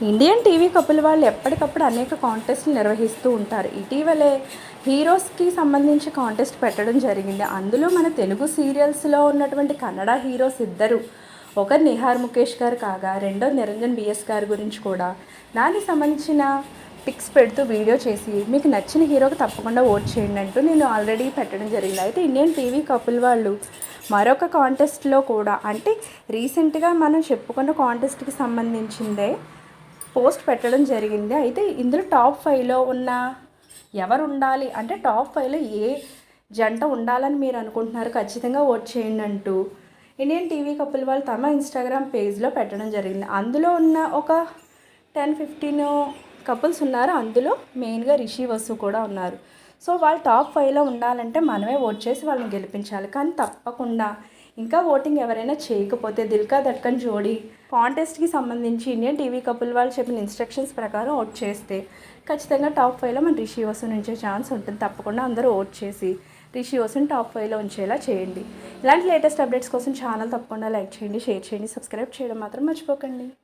Indian TV couple వాళ్ళు ఎప్పటికప్పుడు అనేక కాంటెస్ట్లు నిర్వహిస్తూ ఉంటారు. ఇటీవలే హీరోస్కి సంబంధించి కాంటెస్ట్ పెట్టడం జరిగింది. అందులో మన తెలుగు సీరియల్స్లో ఉన్నటువంటి కన్నడ హీరోస్ ఇద్దరు, ఒకరు నిహార్ ముఖేష్ గారు కాగా రెండో నిరంజన్ బిఎస్ గారి గురించి కూడా దానికి సంబంధించిన పిక్స్ పెడుతూ వీడియో చేసి మీకు నచ్చిన హీరోకి తప్పకుండా ఓట్ చేయండి అంటూ నేను ఆల్రెడీ పెట్టడం జరిగింది. అయితే ఇండియన్ టీవీ కపుల్ వాళ్ళు మరొక కాంటెస్ట్లో కూడా, అంటే రీసెంట్గా మనం చెప్పుకున్న కాంటెస్ట్కి సంబంధించిందే పోస్ట్ పెట్టడం జరిగింది. అయితే ఇందులో టాప్ 5లో ఉన్న ఎవరు ఉండాలి అంటే టాప్ 5లో ఏ జంట ఉండాలని మీరు అనుకుంటున్నారు, ఖచ్చితంగా ఓట్ చేయండి అంటూ ఇండియన్ టీవీ కపుల్ వాళ్ళు తమ ఇన్స్టాగ్రామ్ పేజ్లో పెట్టడం జరిగింది. అందులో ఉన్న ఒక 10-15 కపుల్స్ ఉన్నారు. అందులో మెయిన్గా రిషి వసు కూడా ఉన్నారు. సో వాళ్ళు టాప్ 5లో ఉండాలంటే మనమే ఓట్ చేసి వాళ్ళని గెలిపించాలి. కానీ తప్పకుండా ఇంకా ఓటింగ్ ఎవరైనా చేయకపోతే దిల్కా ధడ్కన్ జోడీ కాంటెస్ట్కి సంబంధించి ఇండియన్ టీవీ కపుల్ వాళ్ళు చెప్పిన ఇన్స్ట్రక్షన్స్ ప్రకారం ఓట్ చేస్తే ఖచ్చితంగా టాప్ 5లో మన రిషి వసుని ఉంచే ఛాన్స్ ఉంటుంది. తప్పకుండా అందరూ ఓట్ చేసి రిషి వసుని టాప్ 5లో ఉంచేలా చేయండి. ఇలాంటి లేటెస్ట్ అప్డేట్స్ కోసం ఛానల్ తప్పకుండా లైక్ చేయండి, షేర్ చేయండి, సబ్స్క్రైబ్ చేయడం మాత్రం మర్చిపోకండి.